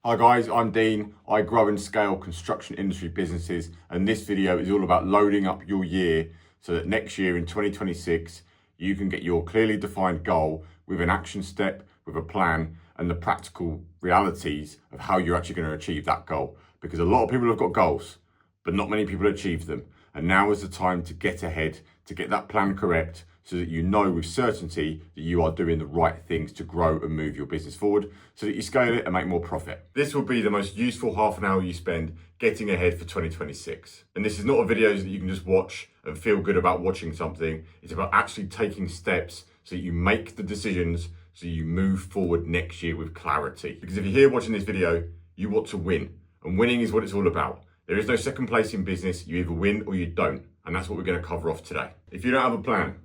Hi guys, I'm Dean. I grow and scale construction industry businesses, and this video is all about loading up your year so that next year in 2026 you can get your clearly defined goal with an action step, with a plan, and the practical realities of how you're actually going to achieve that goal. Because a lot of people have got goals, but not many people achieve them. And now is the time to get ahead, to get that plan correct, so that you know with certainty that you are doing the right things to grow and move your business forward, so that you scale it and make more profit. This will be the most useful half an hour you spend getting ahead for 2026. And this is not a video that you can just watch and feel good about watching something. It's about actually taking steps so that you make the decisions, so you move forward next year with clarity. Because if you're here watching this video, you want to win. And winning is what it's all about. There is no second place in business. You either win or you don't. And that's what we're going to cover off today. If you don't have a plan,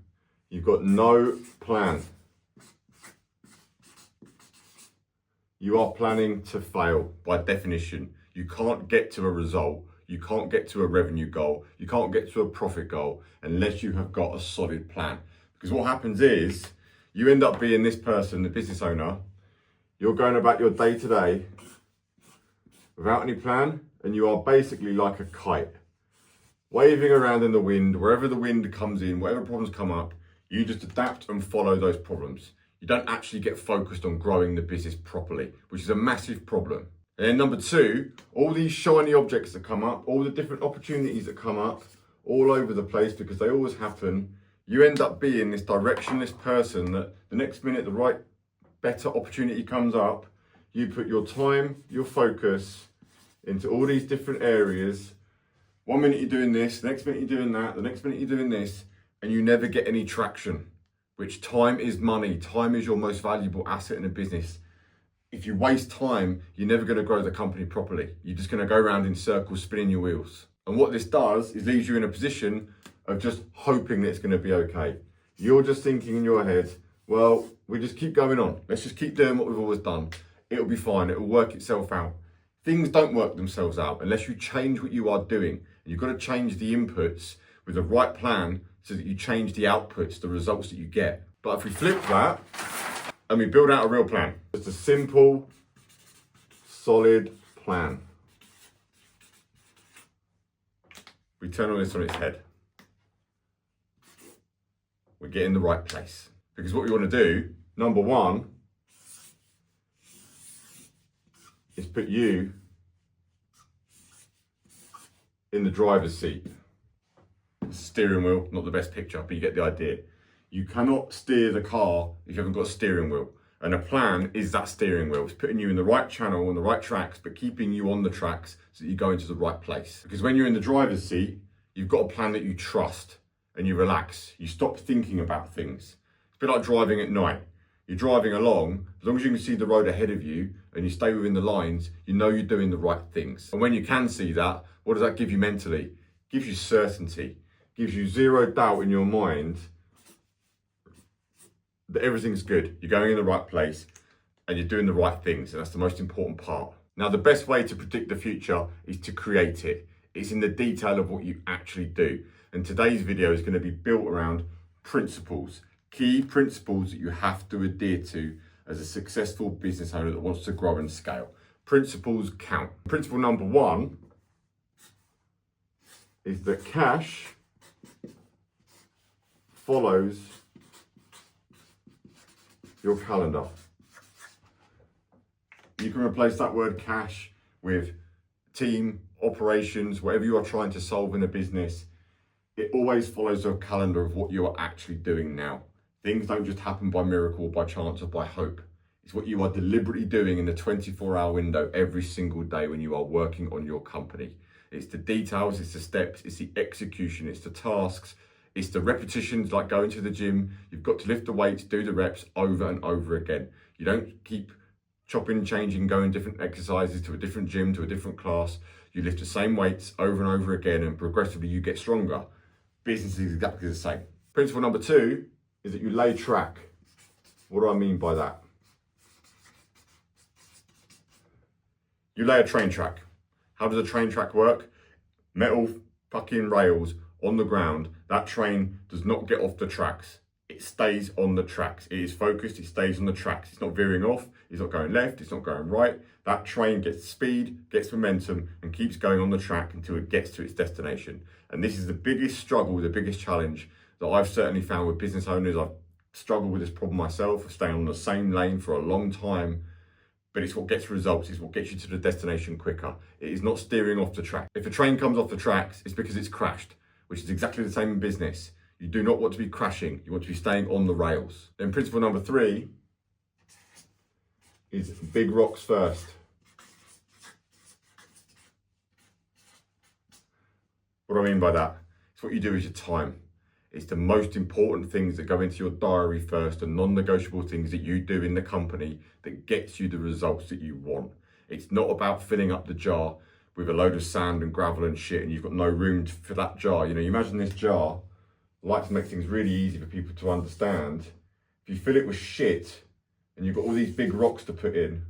you've got no plan, you are planning to fail by definition. You can't get to a result. You can't get to a revenue goal. You can't get to a profit goal unless you have got a solid plan. Because what happens is you end up being this person, the business owner. You're going about your day to day without any plan, and you are basically like a kite, waving around in the wind. Wherever the wind comes in, whatever problems come up, you just adapt and follow those problems. You don't actually get focused on growing the business properly, which is a massive problem. And then number two, all these shiny objects that come up, all the different opportunities that come up all over the place, because they always happen, you end up being this directionless person that the next minute the right, better opportunity comes up, you put your time, your focus into all these different areas. 1 minute you're doing this, the next minute you're doing that, the next minute you're doing this, and you never get any traction, which time is money. Time is your most valuable asset in a business. If you waste time, you're never going to grow the company properly. You're just going to go around in circles, spinning your wheels. And what this does is leaves you in a position of just hoping that it's going to be okay. You're just thinking in your head, well, we just keep going on. Let's just keep doing what we've always done. It'll be fine. It'll work itself out. Things don't work themselves out unless you change what you are doing. And you've got to change the inputs with the right plan so that you change the outputs, the results that you get. But if we flip that and we build out a real plan, just a simple, solid plan. We turn all this on its head. We get in the right place. Because what we want to do, number one, is put you in the driver's seat. Steering wheel, not the best picture, but you get the idea. You cannot steer the car if you haven't got a steering wheel. And a plan is that steering wheel. It's putting you in the right channel, on the right tracks, but keeping you on the tracks so that you go into the right place. Because when you're in the driver's seat, you've got a plan that you trust and you relax. You stop thinking about things. It's a bit like driving at night. You're driving along, as long as you can see the road ahead of you and you stay within the lines, you know you're doing the right things. And when you can see that, what does that give you mentally? It gives you certainty. Gives you zero doubt in your mind that everything's good. You're going in the right place and you're doing the right things. And that's the most important part. Now, the best way to predict the future is to create it. It's in the detail of what you actually do. And today's video is going to be built around principles, key principles that you have to adhere to as a successful business owner that wants to grow and scale. Principles count. Principle number one is that cash follows your calendar. You can replace that word cash with team, operations, whatever you are trying to solve in a business. It always follows a calendar of what you are actually doing now. Things don't just happen by miracle, by chance, or by hope. It's what you are deliberately doing in the 24-hour window every single day when you are working on your company. It's the details, it's the steps, it's the execution, it's the tasks, it's the repetitions, like going to the gym. You've got to lift the weights, do the reps over and over again. You don't keep chopping, changing, going different exercises to a different gym, to a different class. You lift the same weights over and over again, and progressively you get stronger. Business is exactly the same. Principle number two is that you lay track. What do I mean by that? You lay a train track. How does a train track work? Metal fucking rails on the ground. That train does not get off the tracks. it stays on the tracks. It is focused, it stays on the tracks. It's not veering off, it's not going left, it's not going right. That train gets speed, gets momentum, and keeps going on the track until it gets to its destination. And this is the biggest struggle, the biggest challenge that I've certainly found with business owners. I've struggled with this problem myself of staying on the same lane for a long time, but it's what gets results, it's what gets you to the destination quicker. It is not steering off the track. If a train comes off the tracks, it's because it's crashed, which is exactly the same in business. You do not want to be crashing, you want to be staying on the rails. Then principle number 3 is big rocks first. What do I mean by that? It's what you do is your time. It's the most important things that go into your diary first, and non-negotiable things that you do in the company that gets you the results that you want. It's not about filling up the jar with a load of sand and gravel and shit and you've got no room for that jar. You know, you imagine this jar. I like to make things really easy for people to understand. If you fill it with shit and you've got all these big rocks to put in,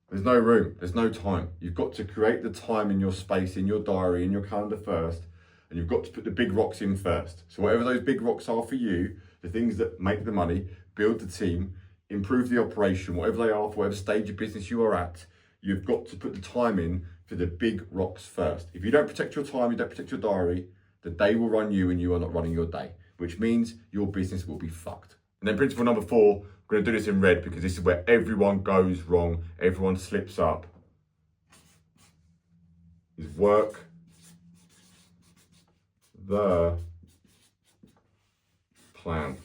there's no room, there's no time. You've got to create the time in your space, in your diary, in your calendar first, and you've got to put the big rocks in first. So whatever those big rocks are for you, the things that make the money, build the team, improve the operation, whatever they are, for whatever stage of business you are at, you've got to put the time in for the big rocks first. If you don't protect your time, you don't protect your diary, the day will run you and you are not running your day, which means your business will be fucked. And then principle number 4, I'm going to do this in red because this is where everyone goes wrong, everyone slips up, is work the plan.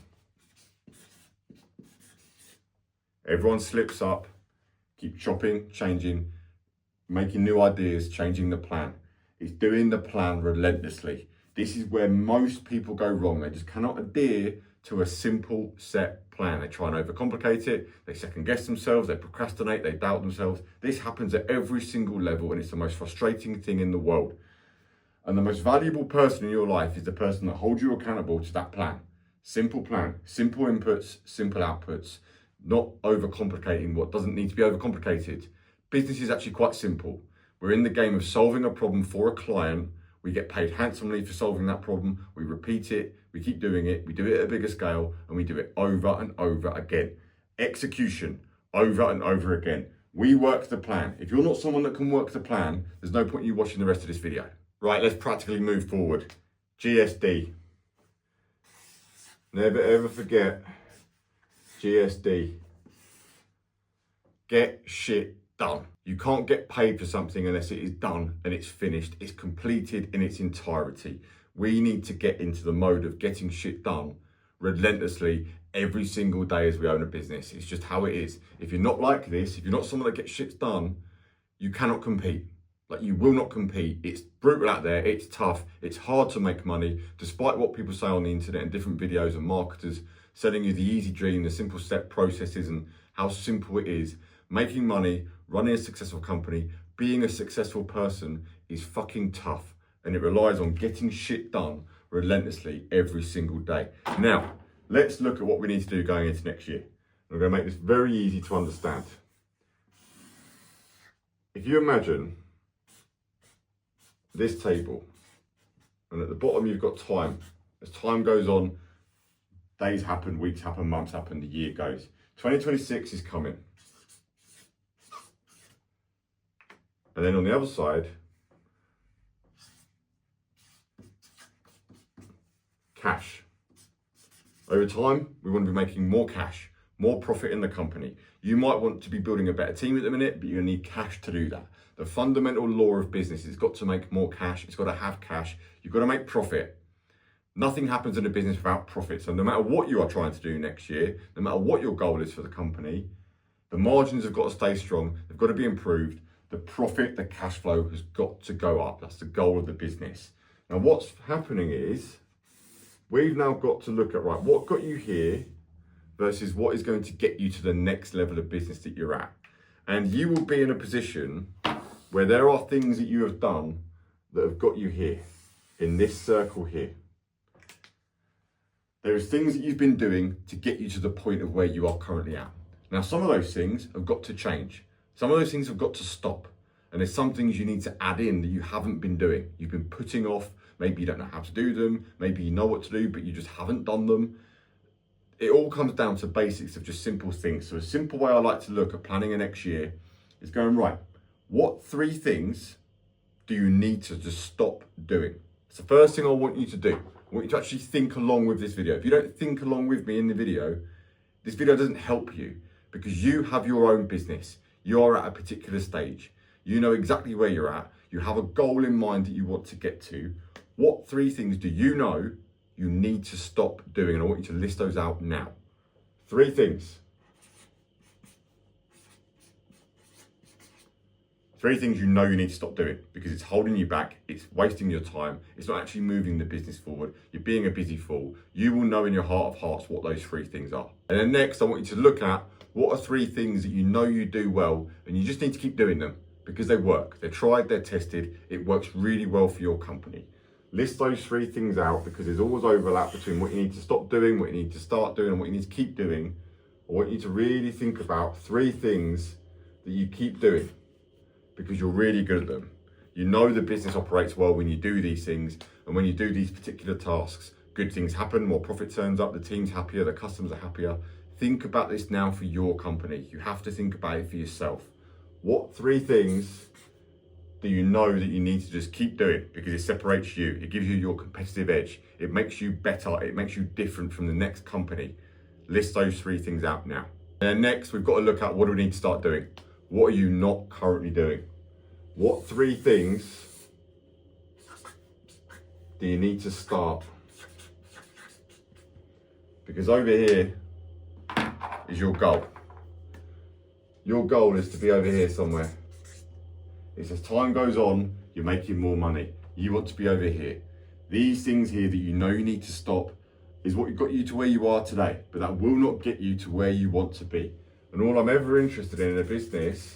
Everyone slips up, keep chopping, changing, making new ideas, changing the plan. It's doing the plan relentlessly. This is where most people go wrong. They just cannot adhere to a simple set plan. They try and overcomplicate it. They second guess themselves. They procrastinate. They doubt themselves. This happens at every single level, and it's the most frustrating thing in the world. And the most valuable person in your life is the person that holds you accountable to that plan. Simple plan, simple inputs, simple outputs, not overcomplicating what doesn't need to be overcomplicated. Business is actually quite simple. We're in the game of solving a problem for a client. We get paid handsomely for solving that problem. We repeat it, we keep doing it, we do it at a bigger scale, and we do it over and over again. Execution, over and over again. We work the plan. If you're not someone that can work the plan, there's no point in you watching the rest of this video. Right, let's practically move forward. GSD. Never ever forget GSD. Get shit done. You can't get paid for something unless it is done and it's finished, it's completed in its entirety. We need to get into the mode of getting shit done relentlessly every single day as we own a business. It's just how it is. If you're not like this, if you're not someone that gets shit done, you cannot compete. Like, you will not compete. It's brutal out there, it's tough, it's hard to make money, despite what people say on the internet and different videos and marketers selling you the easy dream, the simple step processes and how simple it is. Making money, running a successful company, being a successful person is fucking tough, and it relies on getting shit done relentlessly every single day. Now, let's look at what we need to do going into next year. I'm going to make this very easy to understand. If you imagine this table, and at the bottom you've got time. As time goes on, days happen, weeks happen, months happen, the year goes. 2026 is coming. And then on the other side, cash. Over time, we want to be making more cash, more profit in the company. You might want to be building a better team at the minute, but you need cash to do that. The fundamental law of business is it's got to make more cash, it's got to have cash, you've got to make profit. Nothing happens in a business without profit. So no matter what you are trying to do next year, no matter what your goal is for the company, the margins have got to stay strong, they've got to be improved. The profit, the cash flow has got to go up. That's the goal of the business. Now what's happening is, we've now got to look at, right, what got you here versus what is going to get you to the next level of business that you're at. And you will be in a position where there are things that you have done that have got you here, in this circle here. There is things that you've been doing to get you to the point of where you are currently at. Now, some of those things have got to change. Some of those things have got to stop. And there's some things you need to add in that you haven't been doing. You've been putting off, maybe you don't know how to do them, maybe you know what to do, but you just haven't done them. it all comes down to basics of just simple things. So a simple way I like to look at planning a next year is going, right, what 3 things do you need to just stop doing? It's the first thing I want you to do. I want you to actually think along with this video. If you don't think along with me in the video, this video doesn't help you, because you have your own business. You're at a particular stage. You know exactly where you're at. You have a goal in mind that you want to get to. What 3 things do you know you need to stop doing? And I want you to list those out now. 3 things. 3 things you know you need to stop doing because it's holding you back, it's wasting your time, it's not actually moving the business forward, you're being a busy fool. You will know in your heart of hearts what those 3 things are. And then next, I want you to look at what are 3 things that you know you do well and you just need to keep doing them because they work. They're tried, they're tested, it works really well for your company. List those 3 things out because there's always overlap between what you need to stop doing, what you need to start doing, and what you need to keep doing. I want you to really think about 3 things that you keep doing because you're really good at them. You know the business operates well when you do these things, and when you do these particular tasks, good things happen, more profit turns up, the team's happier, the customers are happier. Think about this now for your company. You have to think about it for yourself. What 3 things do you know that you need to just keep doing because it separates you, it gives you your competitive edge, it makes you better, it makes you different from the next company? List those 3 things out now. And then next, we've got to look at what do we need to start doing? What are you not currently doing? What 3 things do you need to start? Because over here is your goal. Your goal is to be over here somewhere. It's as time goes on, you're making more money. You want to be over here. These things here that you know you need to stop is what got you to where you are today, but that will not get you to where you want to be. And all I'm ever interested in a business,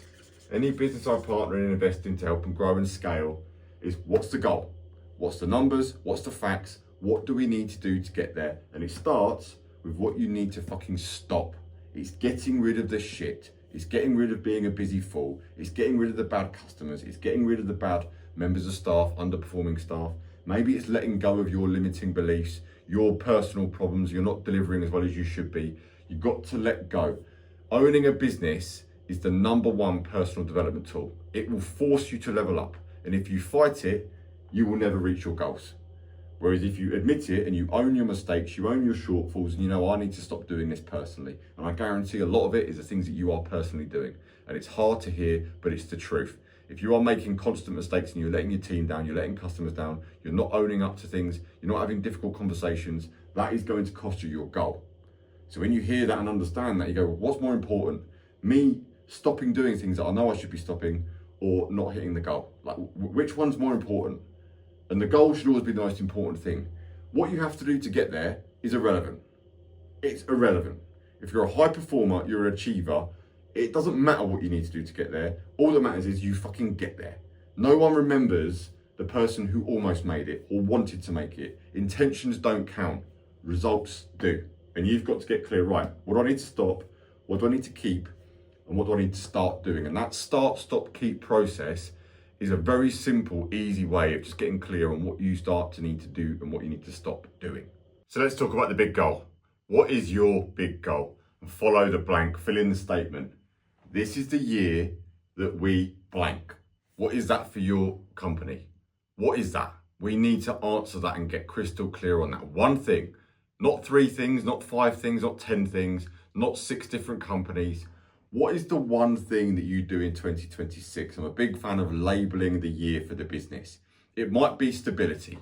any business I partner in and invest in to help them grow and scale, is what's the goal? What's the numbers? What's the facts? What do we need to do to get there? And it starts with what you need to fucking stop. It's getting rid of the shit. It's getting rid of being a busy fool. It's getting rid of the bad customers. It's getting rid of the bad members of staff, underperforming staff. Maybe it's letting go of your limiting beliefs, your personal problems. You're not delivering as well as you should be. You've got to let go. Owning a business is the #1 personal development tool. It will force you to level up. And if you fight it, you will never reach your goals. Whereas if you admit it and you own your mistakes, you own your shortfalls, and you know, I need to stop doing this personally. And I guarantee a lot of it is the things that you are personally doing. And it's hard to hear, but it's the truth. If you are making constant mistakes and you're letting your team down, you're letting customers down, you're not owning up to things, you're not having difficult conversations, that is going to cost you your goal. So when you hear that and understand that, you go, well, what's more important? Me stopping doing things that I know I should be stopping, or not hitting the goal? Like, which one's more important? And the goal should always be the most important thing. What you have to do to get there is irrelevant. It's irrelevant. If you're a high performer, you're an achiever, it doesn't matter what you need to do to get there. All that matters is you fucking get there. No one remembers the person who almost made it or wanted to make it. Intentions don't count, results do. And you've got to get clear, right, what do I need to stop? What do I need to keep? And what do I need to start doing? And that start, stop, keep process is a very simple, easy way of just getting clear on what you start to need to do and what you need to stop doing. So let's talk about the big goal. What is your big goal? And follow the blank, fill in the statement. This is the year that we blank. What is that for your company? What is that? We need to answer that and get crystal clear on that. One thing, not 3 things, not 5 things, not 10 things, not 6 different companies. What is the one thing that you do in 2026? I'm a big fan of labeling the year for the business. It might be stability.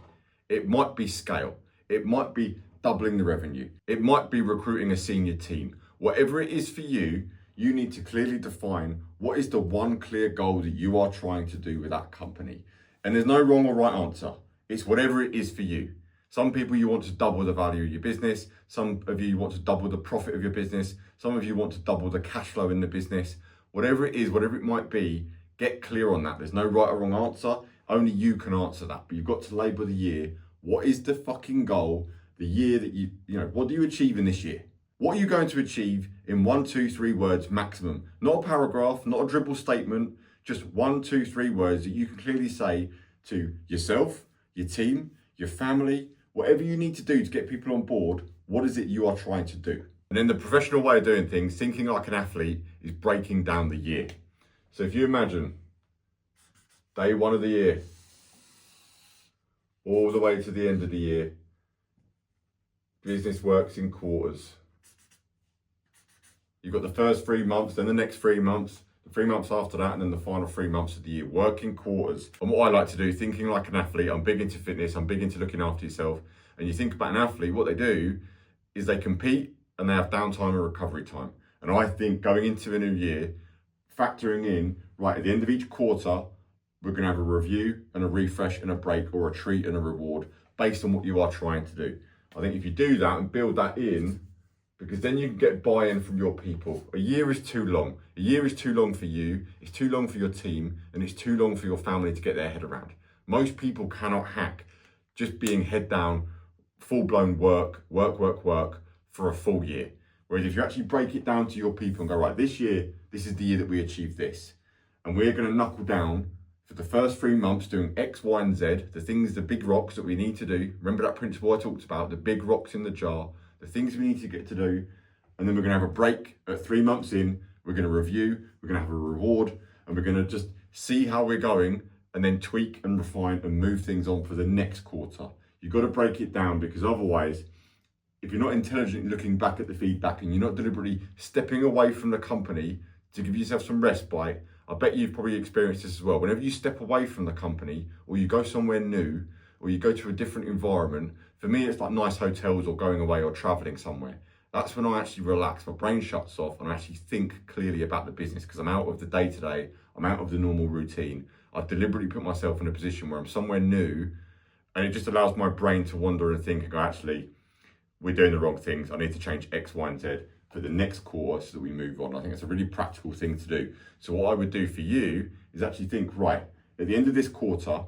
It might be scale. It might be doubling the revenue. It might be recruiting a senior team. Whatever it is for you, you need to clearly define what is the one clear goal that you are trying to do with that company. And there's no wrong or right answer. It's whatever it is for you. Some people, you want to double the value of your business. Some of you want to double the profit of your business. Some of you want to double the cash flow in the business. Whatever it is, whatever it might be, get clear on that. There's no right or wrong answer. Only you can answer that. But you've got to label the year. What is the fucking goal? The year that what do you achieve in this year? What are you going to achieve in 1, 2, 3 words maximum? Not a paragraph, not a dribble statement, just 1, 2, 3 words that you can clearly say to yourself, your team, your family, whatever you need to do to get people on board. What is it you are trying to do? And then the professional way of doing things, thinking like an athlete, is breaking down the year. So if you imagine day one of the year, all the way to the end of the year, business works in quarters. You've got the first 3 months, then the next 3 months, the 3 months after that, and then the final 3 months of the year, working quarters. And what I like to do, thinking like an athlete, I'm big into fitness, I'm big into looking after yourself. And you think about an athlete, what they do is they compete and they have downtime and recovery time. And I think going into a new year, factoring in, right, at the end of each quarter, we're going to have a review and a refresh and a break, or a treat and a reward based on what you are trying to do. I think if you do that and build that in, because then you can get buy-in from your people. A year is too long. A year is too long for you, it's too long for your team, and it's too long for your family to get their head around. Most people cannot hack just being head down, full-blown work for a full year. Whereas if you actually break it down to your people and go, right, this year, this is the year that we achieved this. And we're going to knuckle down for the first 3 months doing X, Y, and Z, the things, the big rocks that we need to do. Remember that principle I talked about, the big rocks in the jar, the things we need to get to do. And then we're going to have a break at 3 months in. We're going to review, we're going to have a reward, and we're going to just see how we're going and then tweak and refine and move things on for the next quarter. You've got to break it down, because otherwise, if you're not intelligently looking back at the feedback and you're not deliberately stepping away from the company to give yourself some respite, I bet you've probably experienced this as well. Whenever you step away from the company, or you go somewhere new, or you go to a different environment, for me it's like nice hotels or going away or traveling somewhere. That's when I actually relax, my brain shuts off, and I actually think clearly about the business, because I'm out of the day-to-day, I'm out of the normal routine. I've deliberately put myself in a position where I'm somewhere new, and it just allows my brain to wander and think and go, actually, we're doing the wrong things. I need to change X, Y, and Z for the next quarter so that we move on. I think it's a really practical thing to do. So what I would do for you is actually think, right, at the end of this quarter,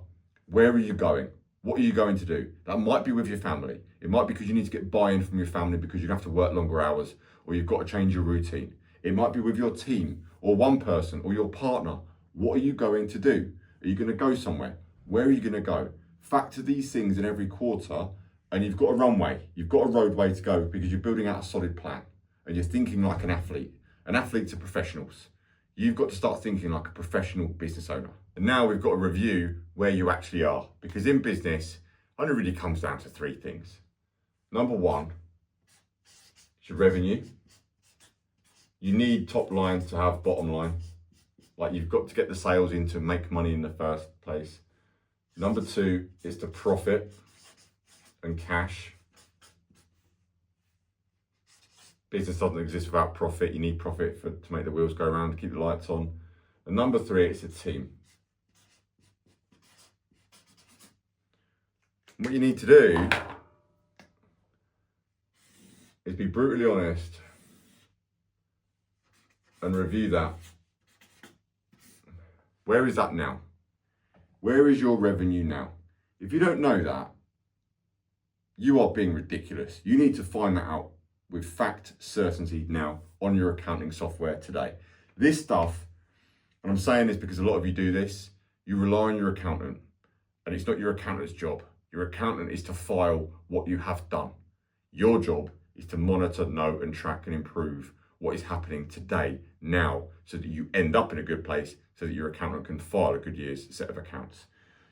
where are you going? What are you going to do? That might be with your family. It might be because you need to get buy-in from your family because you have to work longer hours, or you've got to change your routine. It might be with your team, or one person, or your partner. What are you going to do? Are you going to go somewhere? Where are you going to go? Factor these things in every quarter, and you've got a runway. You've got a roadway to go, because you're building out a solid plan and you're thinking like an athlete. And athletes are professionals. You've got to start thinking like a professional business owner. And now we've got to review where you actually are, because in business, it only really comes down to 3 things. Number 1 is your revenue. You need top line to have bottom line. Like, you've got to get the sales in to make money in the first place. Number 2 is the profit and cash. Business doesn't exist without profit. You need profit to make the wheels go around, to keep the lights on. And number 3, it's a team. What you need to do is be brutally honest and review that. Where is that now? Where is your revenue now? If you don't know that, you are being ridiculous. You need to find that out with fact certainty now on your accounting software today. This stuff, and I'm saying this because a lot of you do this, you rely on your accountant, and it's not your accountant's job. Your accountant is to file what you have done. Your job is to monitor, know, and track and improve what is happening today, now, so that you end up in a good place, so that your accountant can file a good year's set of accounts.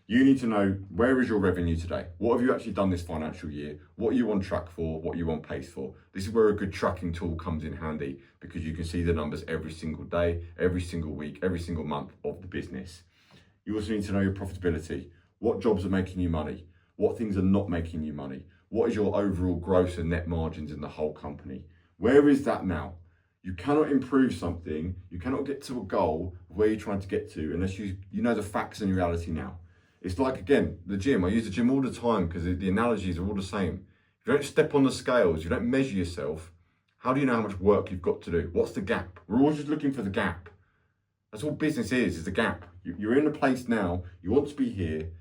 You need to know, where is your revenue today? What have you actually done this financial year? What are you on track for? What are you on pace for? This is where a good tracking tool comes in handy, because you can see the numbers every single day, every single week, every single month of the business. You also need to know your profitability. What jobs are making you money? What things are not making you money? What is your overall gross and net margins in the whole company? Where is that now? You cannot improve something, you cannot get to a goal of where you're trying to get to unless you know the facts and reality now. It's like, again, the gym. I use the gym all the time because the analogies are all the same. If you don't step on the scales, you don't measure yourself, how do you know how much work you've got to do? What's the gap? We're always just looking for the gap. That's all business is the gap. You're in a place now, you want to be here.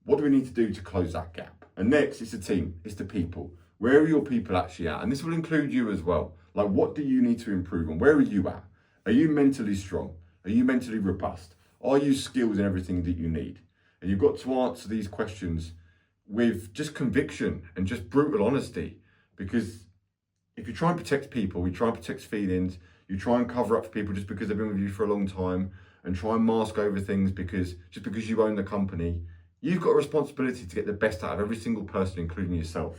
What do we need to do to close that gap? And next, it's the team, it's the people. Where are your people actually at? And this will include you as well. Like, what do you need to improve on? Where are you at? Are you mentally strong? Are you mentally robust? Are you skilled in everything that you need? And you've got to answer these questions with just conviction and just brutal honesty, because If you try and protect people, you try and protect feelings, you try and cover up for people just because they've been with you for a long time, and try and mask over things just because you own the company, you've got a responsibility to get the best out of every single person, including yourself.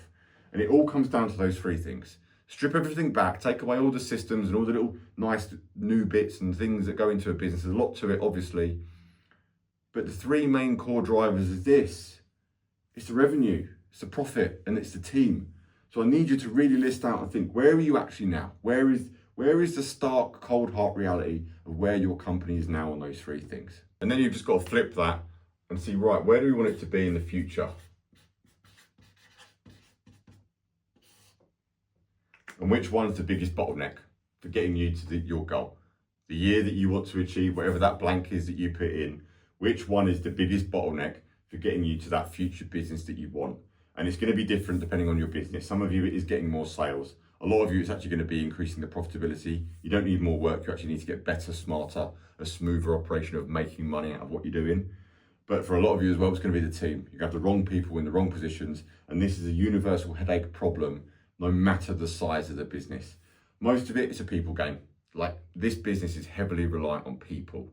And it all comes down to those three things. Strip everything back, take away all the systems and all the little nice new bits and things that go into a business. There's a lot to it, obviously. But the three main core drivers is this. It's the revenue, it's the profit, and it's the team. So I need you to really list out and think, where are you actually now? Where is the stark, cold heart reality of where your company is now on those three things? And then you've just got to flip that and see, right, where do we want it to be in the future? And which one's the biggest bottleneck for getting you to your goal? The year that you want to achieve, whatever that blank is that you put in, which one is the biggest bottleneck for getting you to that future business that you want? And it's going to be different depending on your business. Some of you, it is getting more sales. A lot of you, it's actually going to be increasing the profitability. You don't need more work. You actually need to get better, smarter, a smoother operation of making money out of what you're doing. But for a lot of you as well, it's going to be the team. You have the wrong people in the wrong positions. And this is a universal headache problem, no matter the size of the business. Most of it is a people game. Like, this business is heavily reliant on people.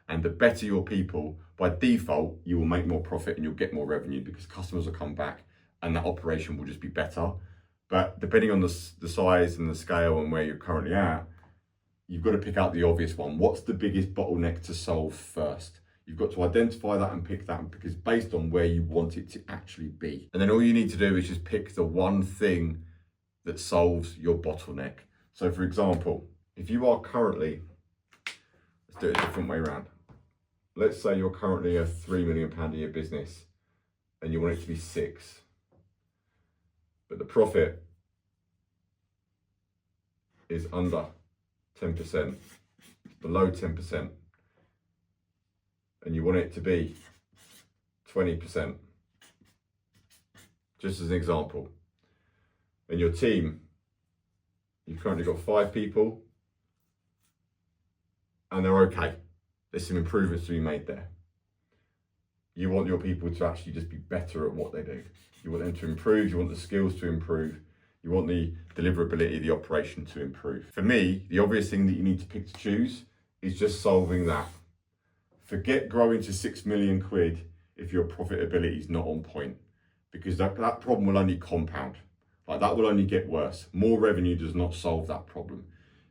And the better your people, by default, you will make more profit and you'll get more revenue because customers will come back and that operation will just be better. But depending on the size and the scale and where you're currently at, you've got to pick out the obvious one. What's the biggest bottleneck to solve first? You've got to identify that and pick that because based on where you want it to actually be. And then all you need to do is just pick the one thing that solves your bottleneck. So for example, if you are currently, let's do it a different way around. Let's say you're currently a £3 million a year business and you want it to be 6. But the profit is under 10%, below 10%, and you want it to be 20%, just as an example. And your team, you've currently got 5 people, and they're okay. There's some improvements to be made there. You want your people to actually just be better at what they do. You want them to improve, you want the skills to improve, you want the deliverability of the operation to improve. For me, the obvious thing that you need to pick to choose is just solving that. Forget growing to 6 million quid if your profitability is not on point, because that problem will only compound. Like, that will only get worse. More revenue does not solve that problem.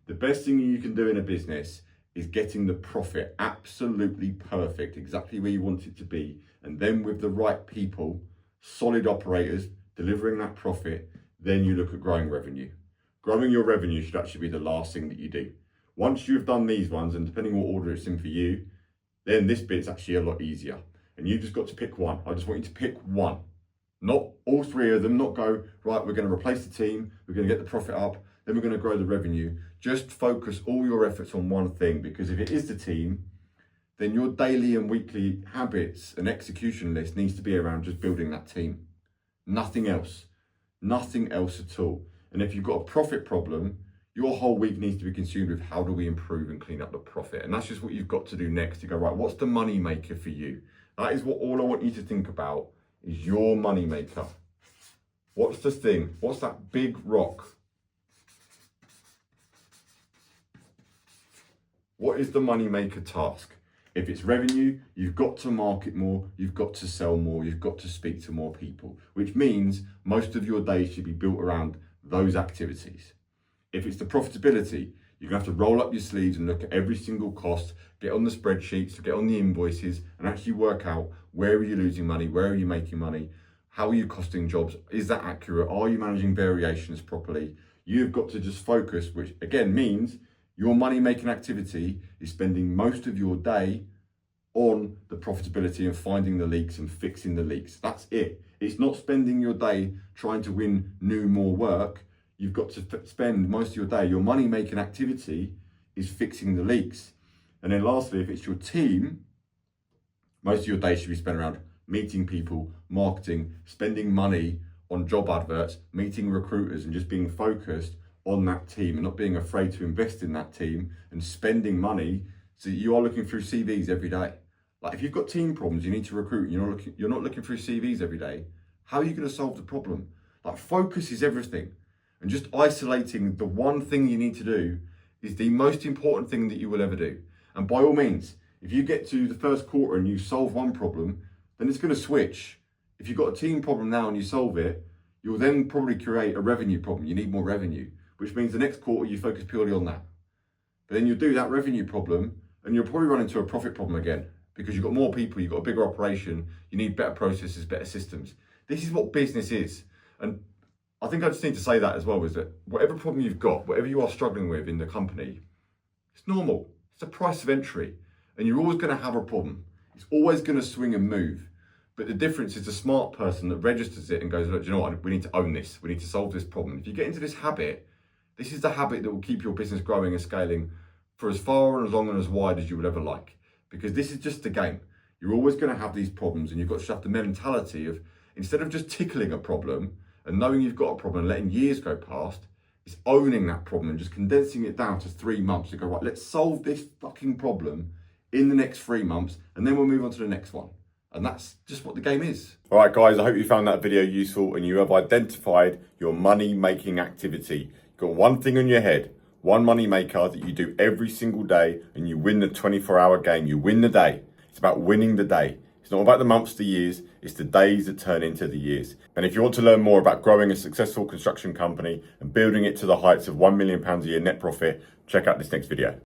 The best thing you can do in a business is getting the profit absolutely perfect, exactly where you want it to be. And then with the right people, solid operators, delivering that profit, then you look at growing revenue. Growing your revenue should actually be the last thing that you do. Once you've done these ones, and depending what order it's in for you, then this bit's actually a lot easier. And you've just got to pick one. I just want you to pick one. Not all 3 of them, not go, right, we're going to replace the team, we're going to get the profit up, then we're going to grow the revenue. Just focus all your efforts on one thing, because if it is the team, then your daily and weekly habits and execution list needs to be around just building that team. Nothing else. Nothing else at all. And if you've got a profit problem, your whole week needs to be consumed with how do we improve and clean up the profit. And that's just what you've got to do next. You go, right, what's the money maker for you? That is what all I want you to think about is your money maker. What's the thing? What's that big rock? What is the money maker task? If it's revenue, you've got to market more, you've got to sell more, you've got to speak to more people, which means most of your day should be built around those activities. If it's the profitability, you're going to have to roll up your sleeves and look at every single cost, get on the spreadsheets, get on the invoices, and actually work out where are you losing money, where are you making money, how are you costing jobs, is that accurate, are you managing variations properly? You've got to just focus, which again means your money-making activity is spending most of your day on the profitability and finding the leaks and fixing the leaks. That's it. It's not spending your day trying to win more work. You've got to spend most of your day, your money-making activity is fixing the leaks. And then lastly, if it's your team, most of your day should be spent around meeting people, marketing, spending money on job adverts, meeting recruiters, and just being focused on that team and not being afraid to invest in that team and spending money. So you are looking through CVs every day. Like, if you've got team problems, you need to recruit, and you're not looking through CVs every day, how are you going to solve the problem? Like, focus is everything. And just isolating the one thing you need to do is the most important thing that you will ever do. And by all means, if you get to the first quarter and you solve one problem, then it's going to switch. If you've got a team problem now and you solve it, you'll then probably create a revenue problem. You need more revenue, which means the next quarter you focus purely on that. But then you'll do that revenue problem and you'll probably run into a profit problem again because you've got more people, you've got a bigger operation, you need better processes, better systems. This is what business is. And I think I just need to say that as well, is that whatever problem you've got, whatever you are struggling with in the company, it's normal. It's a price of entry. And you're always going to have a problem. It's always going to swing and move. But the difference is the smart person that registers it and goes, look, do you know what? We need to own this. We need to solve this problem. If you get into this habit, this is the habit that will keep your business growing and scaling for as far and as long and as wide as you would ever like. Because this is just the game. You're always going to have these problems, and you've got to have the mentality of, instead of just tickling a problem and knowing you've got a problem and letting years go past, it's owning that problem and just condensing it down to 3 months. You go, right, let's solve this fucking problem in the next 3 months, and then we'll move on to the next one. And that's just what the game is. All right, guys, I hope you found that video useful and you have identified your money-making activity. You've got one thing on your head, one money maker that you do every single day, and you win the 24-hour game. You win the day. It's about winning the day. It's not about the months, the years. It's the days that turn into the years. And if you want to learn more about growing a successful construction company and building it to the heights of £1 million a year net profit, check out this next video.